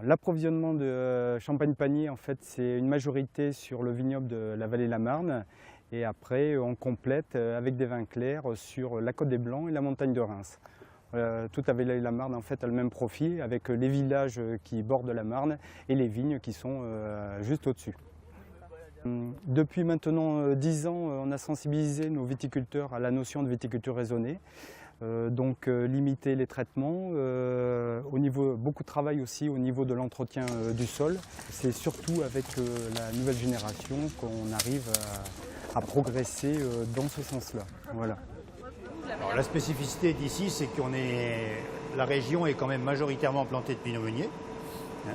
L'approvisionnement de champagne panier, en fait, c'est une majorité sur le vignoble de la vallée de la Marne. Et après, on complète avec des vins clairs sur la Côte des Blancs et la montagne de Reims. Toute la vallée de la Marne en fait, a le même profil avec les villages qui bordent la Marne et les vignes qui sont juste au-dessus. Depuis maintenant 10 ans, on a sensibilisé nos viticulteurs à la notion de viticulture raisonnée. Donc limiter les traitements, beaucoup de travail aussi au niveau de l'entretien du sol. C'est surtout avec la nouvelle génération qu'on arrive à progresser dans ce sens-là. Voilà. Alors, la spécificité d'ici, c'est que la région est quand même majoritairement plantée de pinot meunier, hein,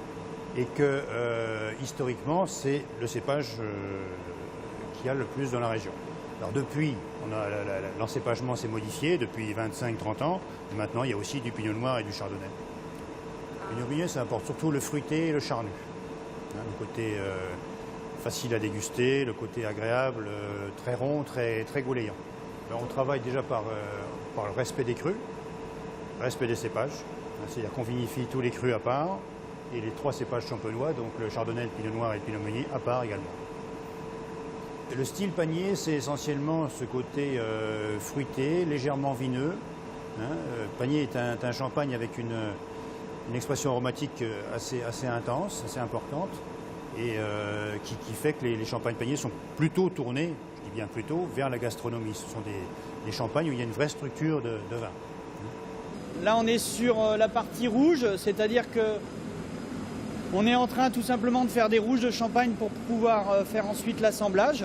et que historiquement, c'est le cépage qu'il y a le plus dans la région. Alors depuis, l'encépagement s'est modifié depuis 25-30 ans, et maintenant il y a aussi du pinot noir et du chardonnay. Le pinot meunier, ça apporte surtout le fruité et le charnu, hein, le côté facile à déguster, le côté agréable, très rond, très gauléant. Alors, on travaille déjà par le respect des crus, le respect des cépages, c'est-à-dire qu'on vinifie tous les crus à part, et les 3 cépages champenois, donc le chardonnay, le pinot noir et le pinot meunier, à part également. Le style panier, c'est essentiellement ce côté fruité, légèrement vineux. Hein. Panier est un champagne avec une expression aromatique assez intense, assez importante, et qui fait que les champagnes paniers sont plutôt tournés, je dis bien plutôt, vers la gastronomie. Ce sont des champagnes où il y a une vraie structure de vin. Là, on est sur la partie rouge, c'est-à-dire que on est en train tout simplement de faire des rouges de champagne pour pouvoir faire ensuite l'assemblage.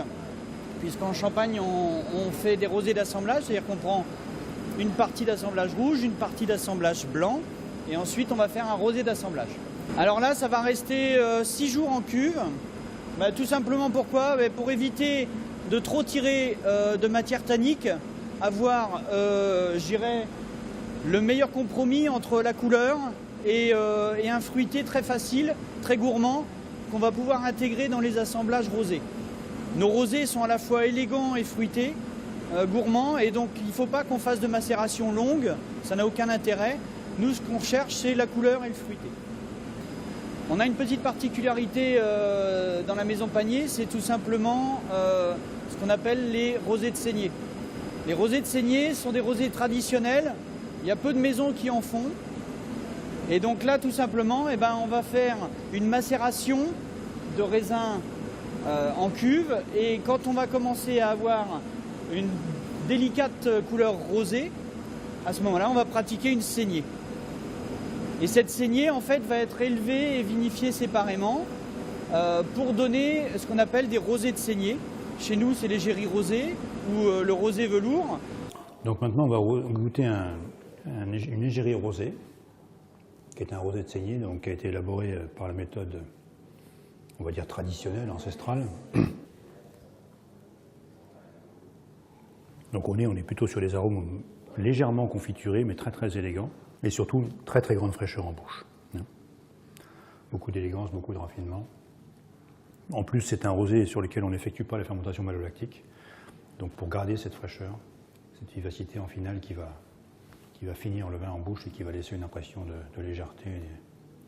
Puisqu'en Champagne, on fait des rosés d'assemblage, c'est-à-dire qu'on prend une partie d'assemblage rouge, une partie d'assemblage blanc, et ensuite on va faire un rosé d'assemblage. Alors là, ça va rester 6 jours en cuve. Tout simplement pourquoi? Pour éviter de trop tirer de matière tannique, avoir, je dirais, le meilleur compromis entre la couleur et un fruité très facile, très gourmand, qu'on va pouvoir intégrer dans les assemblages rosés. Nos rosés sont à la fois élégants et fruités, gourmands, et donc il ne faut pas qu'on fasse de macération longue, ça n'a aucun intérêt. Nous, ce qu'on recherche, c'est la couleur et le fruité. On a une petite particularité dans la maison Panier, c'est tout simplement ce qu'on appelle les rosés de saignée. Les rosés de saignée sont des rosés traditionnels, il y a peu de maisons qui en font. Et donc là, tout simplement, on va faire une macération de raisins en cuve. Et quand on va commencer à avoir une délicate couleur rosée, à ce moment-là, on va pratiquer une saignée. Et cette saignée, en fait, va être élevée et vinifiée séparément pour donner ce qu'on appelle des rosés de saignée. Chez nous, c'est l'égérie rosée ou le rosé velours. Donc maintenant, on va goûter une égérie rosée, qui est un rosé de saignée, donc qui a été élaboré par la méthode, on va dire, traditionnelle, ancestrale. Donc on est plutôt sur des arômes légèrement confiturés, mais très élégants, et surtout très grande fraîcheur en bouche. Beaucoup d'élégance, beaucoup de raffinement. En plus, c'est un rosé sur lequel on n'effectue pas la fermentation malolactique, donc pour garder cette fraîcheur, cette vivacité en finale qui va finir le vin en bouche et qui va laisser une impression de légèreté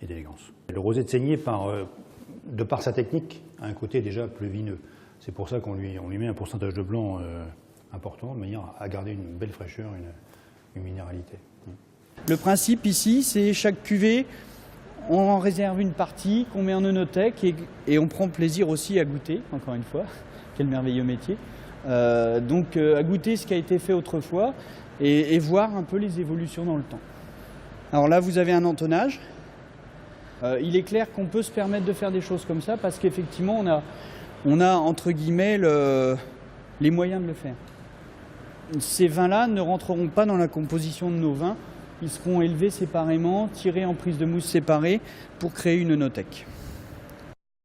et d'élégance. Le rosé de saignée, de par sa technique, a un côté déjà plus vineux. C'est pour ça qu'on lui met un pourcentage de blanc important, de manière à garder une belle fraîcheur, une minéralité. Le principe ici, c'est chaque cuvée, on en réserve une partie qu'on met en œnothèque et on prend plaisir aussi à goûter, encore une fois. Quel merveilleux métier. Donc à goûter ce qui a été fait autrefois et voir un peu les évolutions dans le temps. Alors là, vous avez un entonnage. Il est clair qu'on peut se permettre de faire des choses comme ça parce qu'effectivement, on a entre guillemets les moyens de le faire. Ces vins-là ne rentreront pas dans la composition de nos vins. Ils seront élevés séparément, tirés en prise de mousse séparée pour créer une œnothèque.